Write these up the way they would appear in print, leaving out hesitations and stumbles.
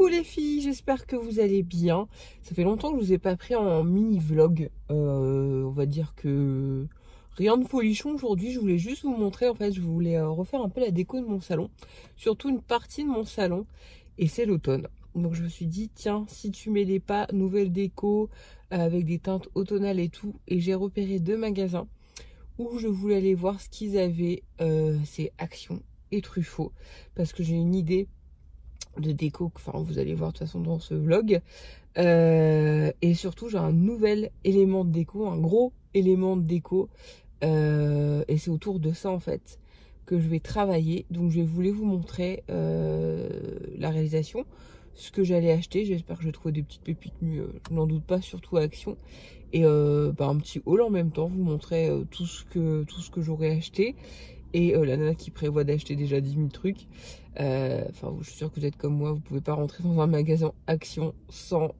Coucou les filles, j'espère que vous allez bien. Ça fait longtemps que je vous ai pas pris en mini vlog. On va dire que rien de folichon aujourd'hui. Je voulais juste vous montrer, en fait, je voulais refaire un peu la déco de mon salon. Surtout une partie de mon salon. Et c'est l'automne. Donc je me suis dit, tiens, si tu mets les pas, nouvelle déco avec des teintes automnales et tout. Et j'ai repéré 2 magasins où je voulais aller voir ce qu'ils avaient. C'est Action et Truffaut. Parce que j'ai une idée de déco, enfin vous allez voir de toute façon dans ce vlog, et surtout j'ai un nouvel élément de déco, un gros élément de déco, et c'est autour de ça en fait que je vais travailler. Donc je voulais vous montrer la réalisation, ce que j'allais acheter. J'espère que je vais trouver des petites pépites, mais je n'en doute pas, surtout à Action, et un petit haul en même temps, vous montrer tout ce que j'aurais acheté. Et la nana qui prévoit d'acheter déjà 10 000 trucs. Enfin, je suis sûre que vous êtes comme moi, vous pouvez pas rentrer dans un magasin Action sans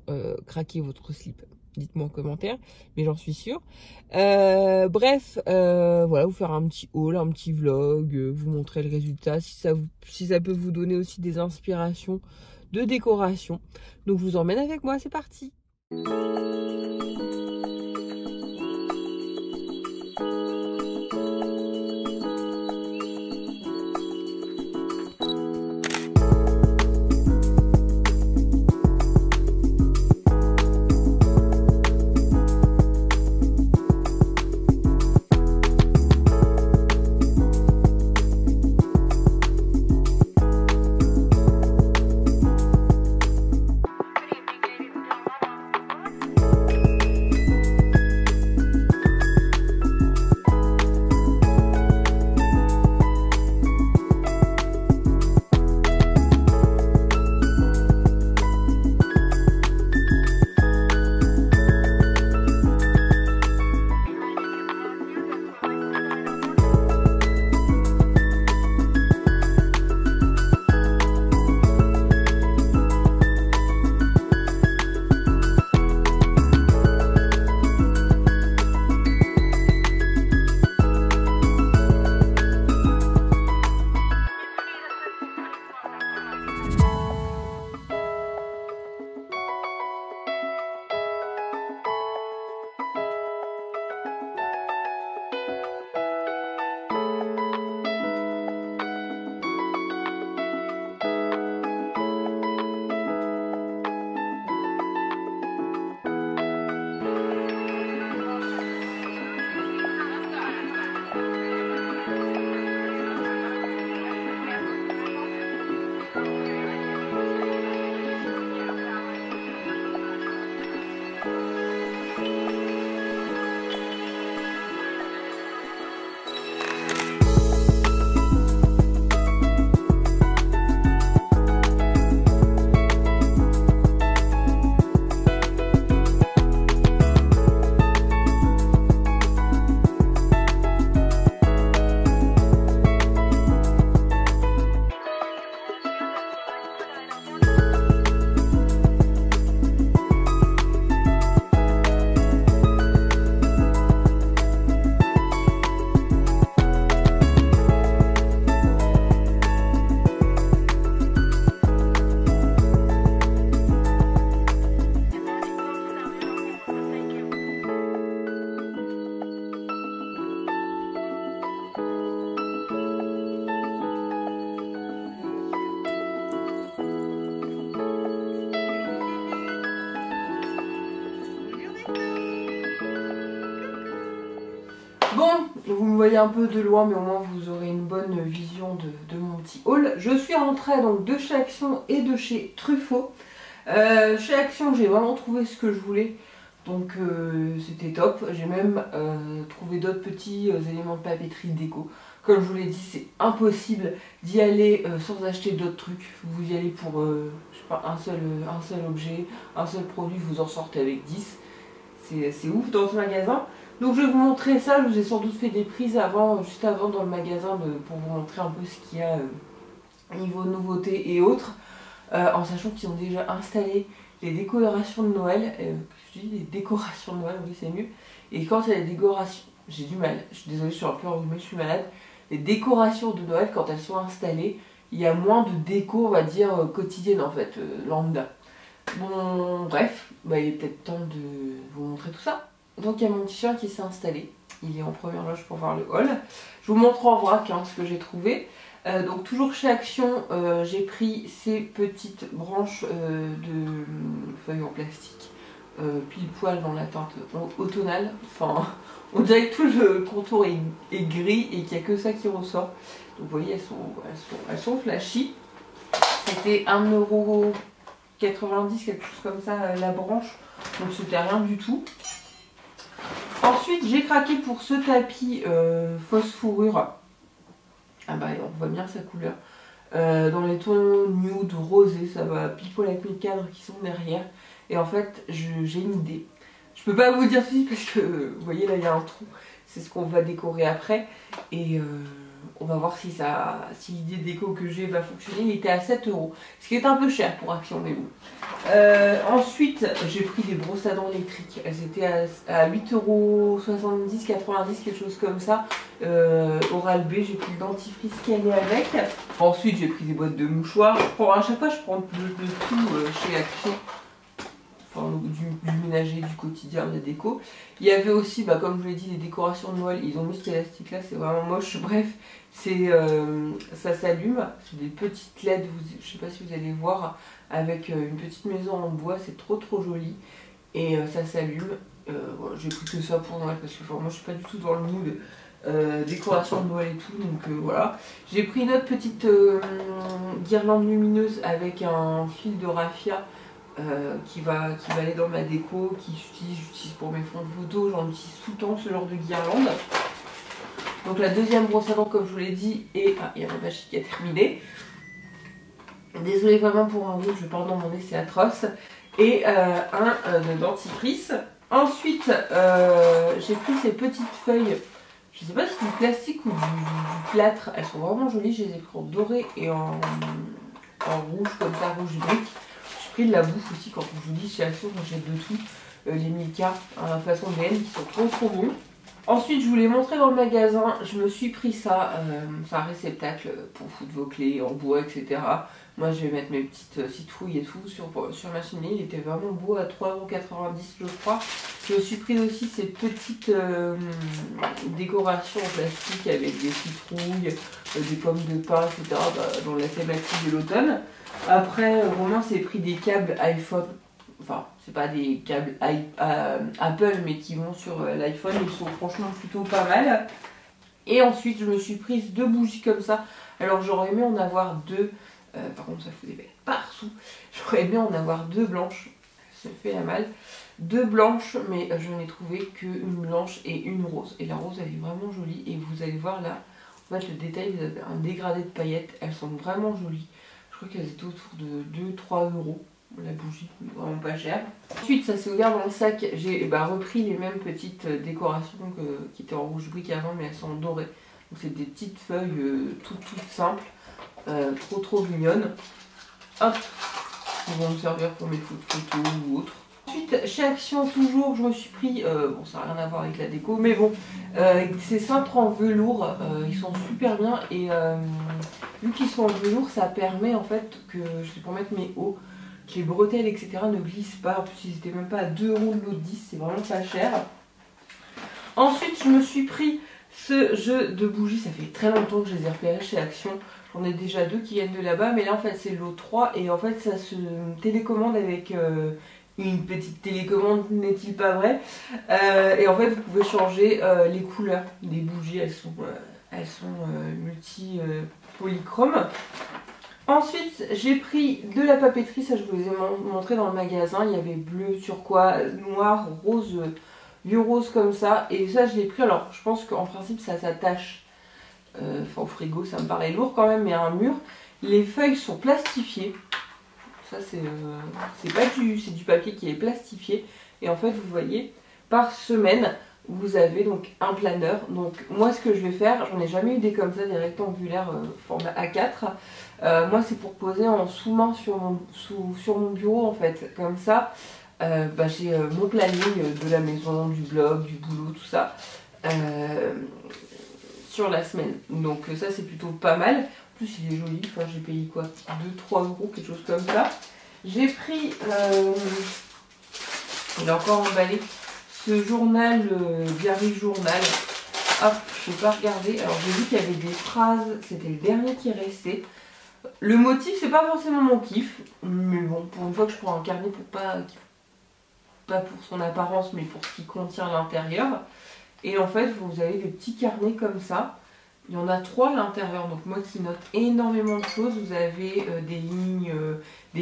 craquer votre slip. Dites-moi en commentaire, mais j'en suis sûre. Bref, voilà, vous faire un petit haul, un petit vlog, vous montrer le résultat, si ça peut vous donner aussi des inspirations de décoration. Donc je vous emmène avec moi, c'est parti. Bon, vous me voyez un peu de loin, mais au moins vous aurez une bonne vision de mon petit haul. Je suis rentrée donc de chez Action et de chez Truffaut. Chez Action, j'ai vraiment trouvé ce que je voulais, donc c'était top. J'ai même trouvé d'autres petits éléments de papeterie déco. Comme je vous l'ai dit, c'est impossible d'y aller sans acheter d'autres trucs. Vous y allez pour je sais pas, un seul objet, un seul produit, vous en sortez avec 10. C'est ouf dans ce magasin. Donc je vais vous montrer ça. Je vous ai sans doute fait des prises juste avant dans le magasin pour vous montrer un peu ce qu'il y a niveau nouveautés et autres. En sachant qu'ils ont déjà installé les décorations de Noël. Je dis les décorations de Noël, oui c'est mieux. Et quand il y a les décorations, j'ai du mal, je suis désolée, je suis un peu enrhumée, je suis malade. Les décorations de Noël, quand elles sont installées, il y a moins de déco, on va dire, quotidienne en fait, lambda. Bon, bref, bah, il est peut-être temps de vous montrer tout ça. Donc il y a mon petit chien qui s'est installé. Il est en première loge pour voir le hall. Je vous montre en vrac hein, ce que j'ai trouvé. Donc toujours chez Action, j'ai pris ces petites branches de feuilles en plastique. Pile poil dans la teinte automnale. Enfin, on dirait que tout le contour est gris et qu'il n'y a que ça qui ressort. Donc vous voyez, elles sont flashy. C'était 1,90 €, quelque chose comme ça, la branche. Donc c'était rien du tout. Ensuite, j'ai craqué pour ce tapis fausse fourrure. Ah bah, on voit bien sa couleur. Dans les tons nude, rosé, ça va pile poil avec mes cadres qui sont derrière. Et en fait, j'ai une idée. Je peux pas vous dire tout de suite parce que, vous voyez, là, il y a un trou. C'est ce qu'on va décorer après. Et on va voir si l'idée de déco que j'ai va fonctionner. Il était à 7 €. Ce qui est un peu cher pour Action, mais bon. Ensuite, j'ai pris des brosses à dents électriques. Elles étaient à 8,70 €, 90, quelque chose comme ça. Oral-B, j'ai pris le dentifrice qui allait avec. Ensuite, j'ai pris des boîtes de mouchoirs. À chaque fois, je prends de tout chez Action. Enfin, du ménager, du quotidien, de la déco. Il y avait aussi, bah, comme je vous l'ai dit, les décorations de Noël. Ils ont mis cet élastique là, c'est vraiment moche. Bref, ça s'allume. C'est des petites LED, je sais pas si vous allez voir, avec une petite maison en bois. C'est trop joli. Et ça s'allume. Voilà, j'ai pris que ça pour Noël parce que moi je suis pas du tout dans le mood décoration de Noël et tout. Donc voilà. J'ai pris une autre petite guirlande lumineuse avec un fil de raffia. Qui va aller dans ma déco, j'utilise pour mes fonds de photos, j'en utilise tout le temps ce genre de guirlande. Donc la deuxième brosse à dents comme je vous l'ai dit, et il y a ma machine qui a terminé. Désolée vraiment pour un rouge, je parle dans mon nez, c'est atroce. Et un dentifrice. Ensuite, j'ai pris ces petites feuilles, je sais pas si c'est du plastique ou du plâtre, elles sont vraiment jolies, je les ai pris en doré et en rouge comme ça, rouge brique. Pris de la bouffe aussi, quand je vous dis chez Action, j'achète de tout. Les Milka façon BN qui sont trop bons. Ensuite, je vous l'ai montré dans le magasin, je me suis pris ça, c'est un réceptacle pour foutre vos clés en bois, etc. Moi, je vais mettre mes petites citrouilles et tout sur ma cheminée. Il était vraiment beau à 3,90 € je crois. Je me suis pris aussi ces petites décorations en plastique avec des citrouilles, des pommes de pin, etc. Dans la thématique de l'automne. Après, Romain s'est pris des câbles iPhone. Enfin, c'est pas des câbles Apple, mais qui vont sur l'iPhone. Ils sont franchement plutôt pas mal. Et ensuite, je me suis prise 2 bougies comme ça. Alors, j'aurais aimé en avoir 2. Par contre, ça fout des bêtes partout. J'aurais aimé en avoir 2 blanches. Ça me fait la mal. 2 blanches, mais je n'ai trouvé qu'une blanche et une rose. Et la rose, elle est vraiment jolie. Et vous allez voir là, en fait, le détail, vous avez un dégradé de paillettes. Elles sont vraiment jolies. Je crois qu'elles étaient autour de 2-3 € la bougie, vraiment pas cher. Ensuite, ça s'est ouvert dans le sac. J'ai repris les mêmes petites décorations qui étaient en rouge brique avant, mais elles sont dorées. Donc c'est des petites feuilles toutes simples, trop mignonnes. Hop, ils vont me servir pour mes photos ou autres. Ensuite, chez Action, toujours, je me suis pris, bon ça n'a rien à voir avec la déco, mais bon, ces cintres en velours, ils sont super bien et vu qu'ils sont en velours, ça permet en fait que, je sais pour mettre mes hauts, que les bretelles etc. ne glissent pas. En plus, ils étaient même pas à 2 € de l'autre 10, c'est vraiment pas cher. Ensuite, je me suis pris ce jeu de bougies, ça fait très longtemps que je les ai repérés chez Action. J'en ai déjà 2 qui viennent de là-bas, mais là en fait c'est le lot 3 et en fait ça se télécommande avec une petite télécommande, n'est-il pas vrai? Et en fait vous pouvez changer les couleurs des bougies, elles sont multi polychromes. Ensuite j'ai pris de la papeterie, ça je vous les ai montré dans le magasin, il y avait bleu, turquoise, noir, rose, vieux rose comme ça, et ça je l'ai pris. Alors je pense qu'en principe ça s'attache au frigo, ça me paraît lourd quand même, mais à un mur. Les feuilles sont plastifiées. Ça c'est du papier qui est plastifié. Et en fait vous voyez, par semaine vous avez donc un planeur. Donc moi ce que je vais faire, j'en ai jamais eu des comme ça, des rectangulaires format A4. Moi c'est pour poser en sous-main sur mon bureau en fait. Comme ça j'ai mon planning de la maison, du blog, du boulot, tout ça. Sur la semaine. Donc ça c'est plutôt pas mal. En plus il est joli, enfin j'ai payé quoi, 2-3 euros, quelque chose comme ça. J'ai pris, il est encore emballé, ce journal, Diary Journal. Hop, je n'ai pas regardé. Alors j'ai vu qu'il y avait des phrases, c'était le dernier qui restait. Le motif, c'est pas forcément mon kiff, mais bon, pour une fois que je prends un carnet pour pas pour son apparence, mais pour ce qu'il contient à l'intérieur. Et en fait, vous avez des petits carnets comme ça. Il y en a 3 à l'intérieur, donc moi qui note énormément de choses. Vous avez des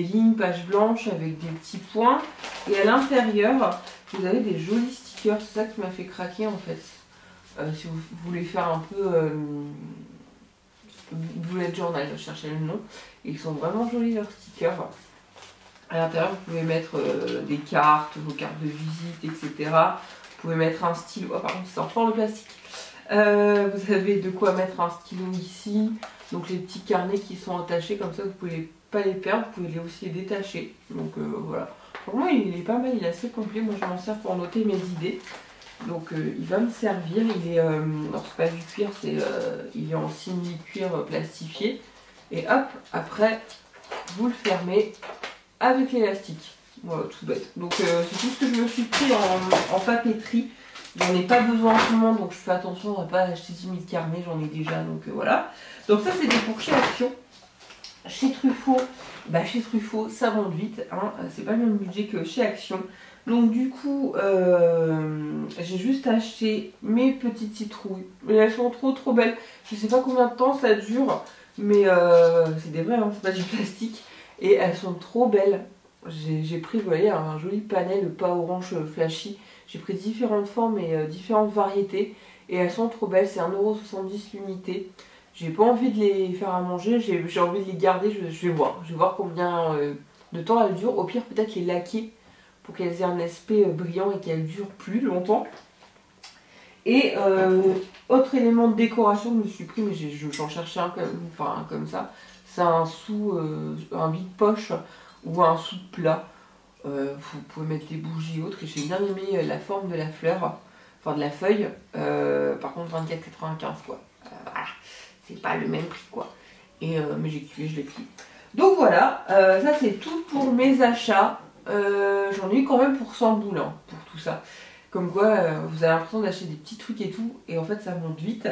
lignes pages blanches avec des petits points. Et à l'intérieur, vous avez des jolis stickers. C'est ça qui m'a fait craquer en fait. Si vous voulez faire un peu bullet journal, je cherchais le nom. Et ils sont vraiment jolis leurs stickers. À l'intérieur, vous pouvez mettre des cartes, vos cartes de visite, etc. Vous pouvez mettre un stylo. Oh, par contre, c'est encore le plastique. Vous avez de quoi mettre un stylo ici. Donc les petits carnets qui sont attachés, comme ça vous pouvez pas les perdre, vous pouvez aussi les détacher. Donc voilà. Pour moi il est pas mal, il est assez complet. Moi je m'en sers pour noter mes idées. Donc il va me servir. Il est, alors c'est pas du cuir, il est en simili-cuir plastifié. Et hop, après vous le fermez avec l'élastique. Voilà, tout bête. Donc c'est tout ce que je me suis pris en papeterie. J'en ai pas besoin en ce moment, donc je fais attention à ne pas acheter 10 000 carnets, j'en ai déjà, donc voilà. Donc ça c'est pour chez Action. Chez Truffaut, chez Truffaut ça monte vite, hein. C'est pas le même budget que chez Action. Donc du coup, j'ai juste acheté mes petites citrouilles. Mais elles sont trop belles. Je sais pas combien de temps ça dure, mais c'est des vraies, hein, c'est pas du plastique. Et elles sont trop belles. J'ai pris, vous voyez, un joli panel, pas orange flashy. J'ai pris différentes formes et différentes variétés. Et elles sont trop belles, c'est 1,70 € l'unité. J'ai pas envie de les faire à manger, j'ai envie de les garder, je vais voir. Je vais voir combien de temps elles durent. Au pire, peut-être les laquer pour qu'elles aient un aspect brillant et qu'elles durent plus longtemps. Et autre élément de décoration que je me suis pris, mais j'en cherchais un comme ça. C'est un vide-poche ou un sous-plat. Vous pouvez mettre des bougies et autres. Et j'ai bien aimé la forme de la fleur, enfin de la feuille. Par contre 24,95 quoi. Voilà, c'est pas le même prix quoi. Et mais j'ai kiffé, je l'ai pris. Donc voilà, ça c'est tout pour mes achats. J'en ai eu quand même pour 100 boules hein, pour tout ça. Comme quoi vous avez l'impression d'acheter des petits trucs et tout, et en fait ça monte vite.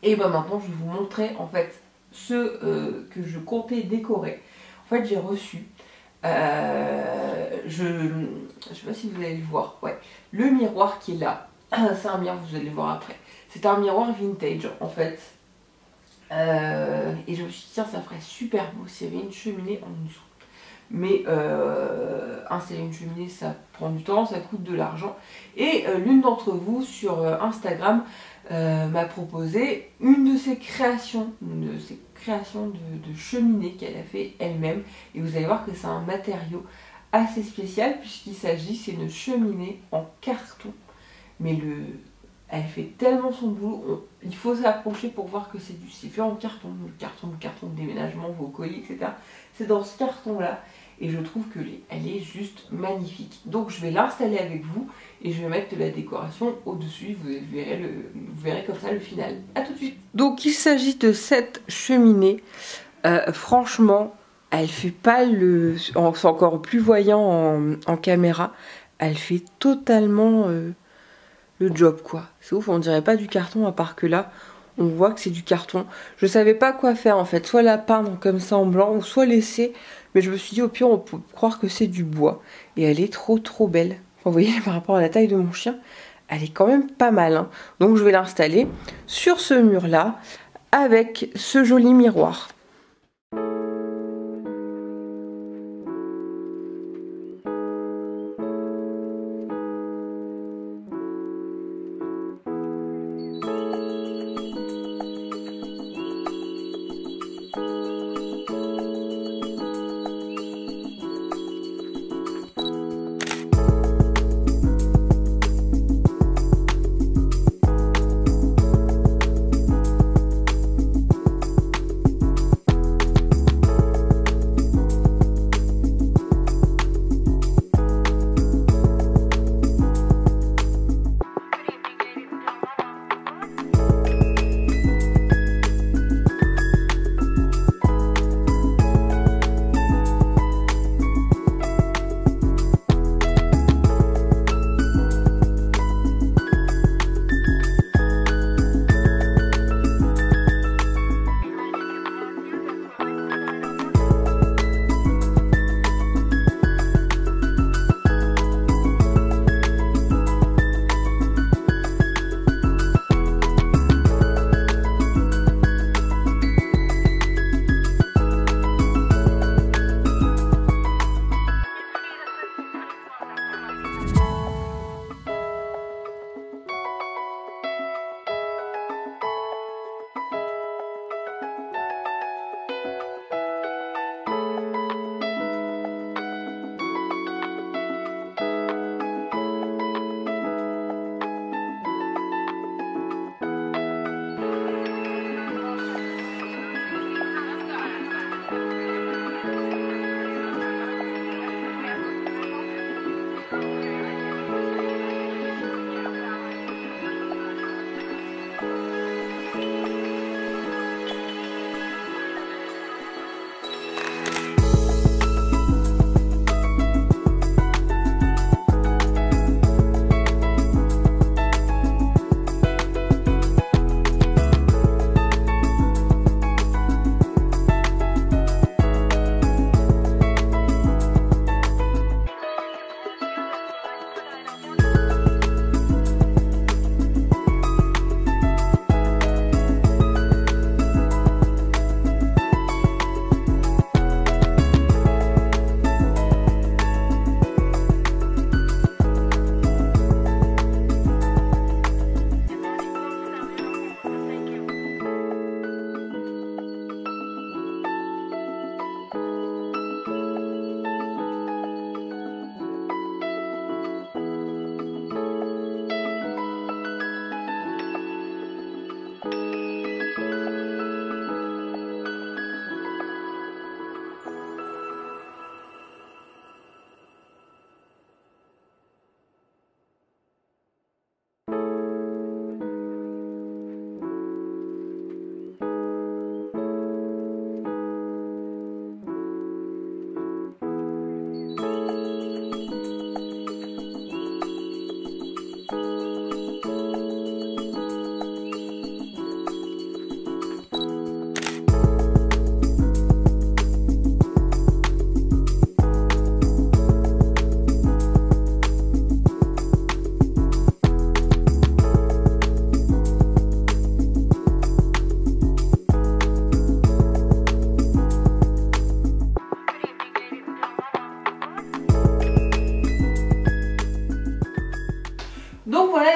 Et ben maintenant je vais vous montrer en fait ceux que je comptais décorer. En fait j'ai reçu, je sais pas si vous allez le voir, ouais, le miroir qui est là. C'est un miroir, vous allez le voir après. C'est un miroir vintage en fait. Et je me suis dit tiens ça ferait super beau s'il y avait une cheminée en dessous. Mais installer une cheminée ça prend du temps, ça coûte de l'argent. Et l'une d'entre vous sur Instagram m'a proposé une de ses créations, de cheminée qu'elle a fait elle-même. Et vous allez voir que c'est un matériau assez spécial puisqu'il s'agit, c'est une cheminée en carton. Mais elle fait tellement son boulot, il faut s'approcher pour voir que c'est fait en carton. Le carton de déménagement, vos colis, etc. C'est dans ce carton-là. Et je trouve qu'elle est juste magnifique. Donc je vais l'installer avec vous et je vais mettre de la décoration au-dessus. Vous verrez comme ça le final. A tout de suite. Donc il s'agit de cette cheminée. Franchement, elle fait pas c'est encore plus voyant en caméra. Elle fait totalement le job quoi. C'est ouf, on dirait pas du carton à part que là. On voit que c'est du carton. Je savais pas quoi faire en fait. Soit la peindre comme ça en blanc ou soit laisser. Mais je me suis dit au pire on peut croire que c'est du bois. Et elle est trop belle. Vous voyez par rapport à la taille de mon chien. Elle est quand même pas mal. Hein. Donc je vais l'installer sur ce mur là. Avec ce joli miroir.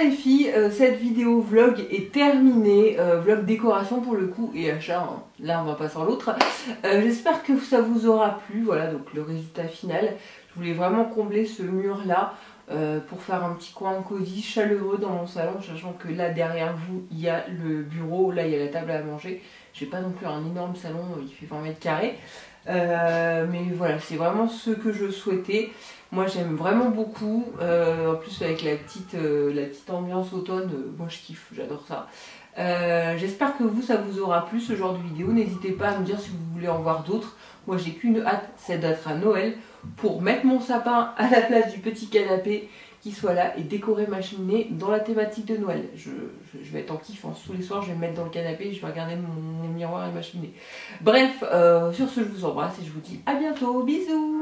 les filles, cette vidéo vlog est terminée, vlog décoration pour le coup et achat, hein. Là on va passer à l'autre. J'espère que ça vous aura plu, voilà donc le résultat final. Je voulais vraiment combler ce mur là pour faire un petit coin cosy, chaleureux dans mon salon, sachant que là derrière vous il y a le bureau, là il y a la table à manger. J'ai pas non plus un énorme salon, il fait 20 mètres carrés. Mais voilà, c'est vraiment ce que je souhaitais. Moi j'aime vraiment beaucoup, en plus avec la petite ambiance automne, moi je kiffe, j'adore ça. J'espère que vous, ça vous aura plu ce genre de vidéo. N'hésitez pas à me dire si vous voulez en voir d'autres. Moi j'ai qu'une hâte, c'est d'être à Noël pour mettre mon sapin à la place du petit canapé qui soit là et décorer ma cheminée dans la thématique de Noël. Je vais être en kiff, hein. Tous les soirs je vais me mettre dans le canapé et je vais regarder mon miroir et ma cheminée. Bref, sur ce je vous embrasse et je vous dis à bientôt, bisous.